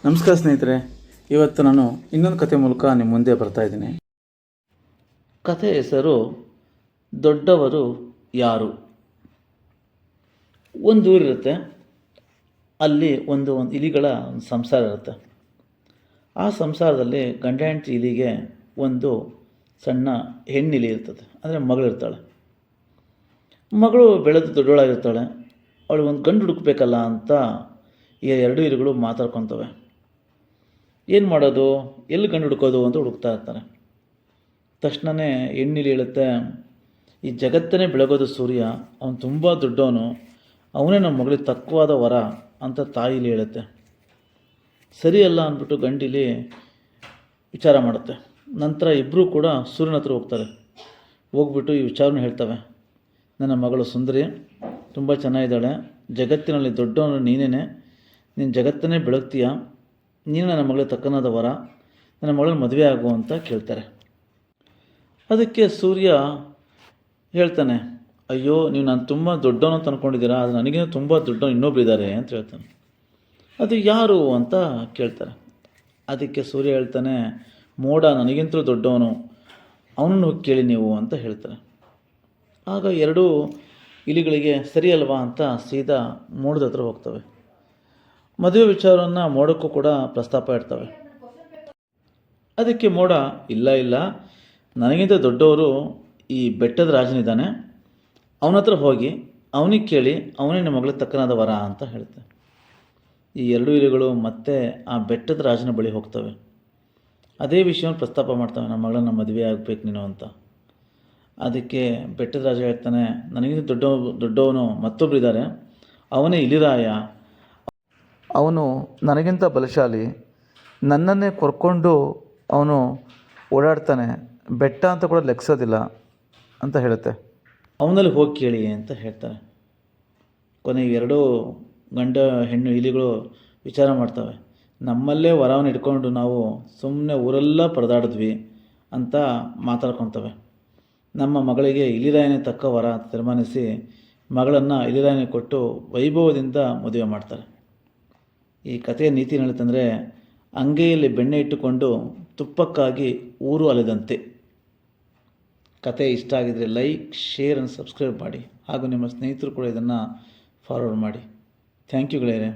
ನಮಸ್ಕಾರ ಸ್ನೇಹಿತರೆ, ಇವತ್ತು ನಾನು ಇನ್ನೊಂದು ಕತೆ ಮೂಲಕ ನಿಮ್ಮ ಮುಂದೆ ಬರ್ತಾ ಇದ್ದೀನಿ. ಕತೆ ಹೆಸರು ದೊಡ್ಡವರು ಯಾರು. ಒಂದು ಊರಿರುತ್ತೆ. ಅಲ್ಲಿ ಒಂದು ಇಲಿಗಳ ಸಂಸಾರ ಇರುತ್ತೆ. ಆ ಸಂಸಾರದಲ್ಲಿ ಗಂಡ ಹೆಂಡತಿ ಇಲಿಗೆ ಒಂದು ಸಣ್ಣ ಹೆಣ್ಣಿಲಿ ಇರ್ತದೆ, ಅಂದರೆ ಮಗಳಿರ್ತಾಳೆ. ಮಗಳು ಬೆಳೆದು ದೊಡ್ಡವಳಾಗಿರ್ತಾಳೆ. ಅವಳು ಒಂದು ಗಂಡು ಹುಡುಕ್ಬೇಕಲ್ಲ ಅಂತ ಈ ಎರಡು ಇಲಿಗಳು ಮಾತಾಡ್ಕೊತವೆ. ಏನು ಮಾಡೋದು, ಎಲ್ಲಿ ಗಂಡು ಹುಡುಕೋದು ಅಂತ ಹುಡುಕ್ತಾ ಇರ್ತಾರೆ. ತಕ್ಷಣವೇ ಹೆಣ್ಣಿಲಿ ಹೇಳುತ್ತೆ, ಈ ಜಗತ್ತನ್ನೇ ಬೆಳಗೋದು ಸೂರ್ಯ, ಅವನು ತುಂಬ ದೊಡ್ಡವನು, ಅವನೇ ನಮ್ಮ ಮಗಳಿಗೆ ತಕ್ಕವಾದ ವರ ಅಂತ ತಾಯಿಲಿ ಹೇಳುತ್ತೆ. ಸರಿಯಲ್ಲ ಅಂದ್ಬಿಟ್ಟು ಗಂಡಿಲಿ ವಿಚಾರ ಮಾಡುತ್ತೆ. ನಂತರ ಇಬ್ಬರೂ ಕೂಡ ಸೂರ್ಯನ ಹತ್ರ ಹೋಗ್ತಾರೆ. ಹೋಗ್ಬಿಟ್ಟು ಈ ವಿಚಾರನ ಹೇಳ್ತವೆ. ನನ್ನ ಮಗಳು ಸುಂದರಿ ತುಂಬ ಚೆನ್ನಾಗಿದ್ದಾಳೆ, ಜಗತ್ತಿನಲ್ಲಿ ದೊಡ್ಡವನು ನೀನೇನೆ, ನೀನು ಜಗತ್ತನ್ನೇ ಬೆಳಗ್ತೀಯ, ನೀನು ನನ್ನ ಮಗಳಿಗೆ ತಕ್ಕನಾದ ವರ, ನನ್ನ ಮಗಳನ್ನ ಮದುವೆ ಆಗು ಅಂತ ಕೇಳ್ತಾರೆ. ಅದಕ್ಕೆ ಸೂರ್ಯ ಹೇಳ್ತಾನೆ, ಅಯ್ಯೋ ನೀವು ನಾನು ತುಂಬ ದೊಡ್ಡವನು ಅಂತ ಅಂದ್ಕೊಂಡಿದ್ದೀರಾ, ಅದು ನನಗಿಂತ ತುಂಬ ದೊಡ್ಡವನು ಇನ್ನೊಬ್ರು ಇದ್ದಾರೆ ಅಂತ ಹೇಳ್ತಾನೆ. ಅದು ಯಾರು ಅಂತ ಕೇಳ್ತಾರೆ. ಅದಕ್ಕೆ ಸೂರ್ಯ ಹೇಳ್ತಾನೆ, ಮೋಡ ನನಗಿಂತಲೂ ದೊಡ್ಡವನು, ಅವನನ್ನು ಹೋಗಿ ಕೇಳಿ ನೀವು ಅಂತ ಹೇಳ್ತಾರೆ. ಆಗ ಎರಡೂ ಇಲಿಗಳಿಗೆ ಸರಿ ಅಲ್ವಾ ಅಂತ ಸೀದಾ ಮೋಡದ ಹತ್ರ ಹೋಗ್ತವೆ. ಮದುವೆ ವಿಚಾರವನ್ನು ಮೋಡಕ್ಕೂ ಕೂಡ ಪ್ರಸ್ತಾಪ ಇಡ್ತವೆ. ಅದಕ್ಕೆ ಮೋಡ, ಇಲ್ಲ ನನಗಿಂತ ದೊಡ್ಡವರು ಈ ಬೆಟ್ಟದ ರಾಜನಿದ್ದಾನೆ, ಅವನ ಹತ್ರ ಹೋಗಿ ಅವನಿಗೆ ಕೇಳಿ, ಅವನೇ ನಿಮ್ಮ ಮಗಳಿಗೆ ತಕ್ಕನಾದ ವರ ಅಂತ ಹೇಳುತ್ತೆ. ಈ ಎರಡು ಇಲಿಗಳು ಮತ್ತೆ ಆ ಬೆಟ್ಟದ ರಾಜನ ಬಳಿ ಹೋಗ್ತವೆ. ಅದೇ ವಿಷಯವನ್ನು ಪ್ರಸ್ತಾಪ ಮಾಡ್ತವೆ, ನಮ್ಮ ಮಗಳನ್ನ ಮದುವೆ ಆಗಬೇಕು ನೀನು ಅಂತ. ಅದಕ್ಕೆ ಬೆಟ್ಟದ ರಾಜ ಹೇಳ್ತಾನೆ, ನನಗಿಂತ ದೊಡ್ಡವನು ಮತ್ತೊಬ್ಬರು ಇದ್ದಾರೆ, ಅವನೇ ಇಲಿರಾಯ, ಅವನು ನನಗಿಂತ ಬಲಶಾಲಿ, ನನ್ನನ್ನೇ ಕೊರ್ಕೊಂಡು ಅವನು ಓಡಾಡ್ತಾನೆ, ಬೆಟ್ಟ ಅಂತ ಕೂಡ ಲೆಕ್ಸೋದಿಲ್ಲ ಅಂತ ಹೇಳುತ್ತೆ. ಅವನಲ್ಲಿ ಹೋಗಿ ಕೇಳಿ ಅಂತ ಹೇಳ್ತಾರೆ. ಕೊನೆಗೆ ಎರಡೂ ಗಂಡ ಹೆಣ್ಣು ಇಲಿಗಳು ವಿಚಾರ ಮಾಡ್ತವೆ. ನಮ್ಮಲ್ಲೇ ವರವನ್ನು ಇಟ್ಕೊಂಡು ನಾವು ಸುಮ್ಮನೆ ಊರೆಲ್ಲ ಪರದಾಡಿದ್ವಿ ಅಂತ ಮಾತಾಡ್ಕೊತವೆ. ನಮ್ಮ ಮಗಳಿಗೆ ಇಲಿರಾಯನೇ ತಕ್ಕ ವರ ಅಂತ ತೀರ್ಮಾನಿಸಿ ಮಗಳನ್ನು ಇಲಿರಾಯನೇ ಕೊಟ್ಟು ವೈಭವದಿಂದ ಮದುವೆ ಮಾಡ್ತಾರೆ. ಈ ಕಥೆಯ ನೀತಿ ಹೇಳುತ್ತಂದರೆ, ಅಂಗೈಯಲ್ಲಿ ಬೆಣ್ಣೆ ಇಟ್ಟುಕೊಂಡು ತುಪ್ಪಕ್ಕಾಗಿ ಊರು ಅಲೆದಂತೆ. ಕತೆ ಇಷ್ಟ ಆಗಿದರೆ ಲೈಕ್, ಶೇರ್ ಆ್ಯಂಡ್ ಸಬ್ಸ್ಕ್ರೈಬ್ ಮಾಡಿ. ಹಾಗೂ ನಿಮ್ಮ ಸ್ನೇಹಿತರು ಕೂಡ ಇದನ್ನು ಫಾರ್ವರ್ಡ್ ಮಾಡಿ. ಥ್ಯಾಂಕ್ ಯು ಗೆಳೆಯರೆ.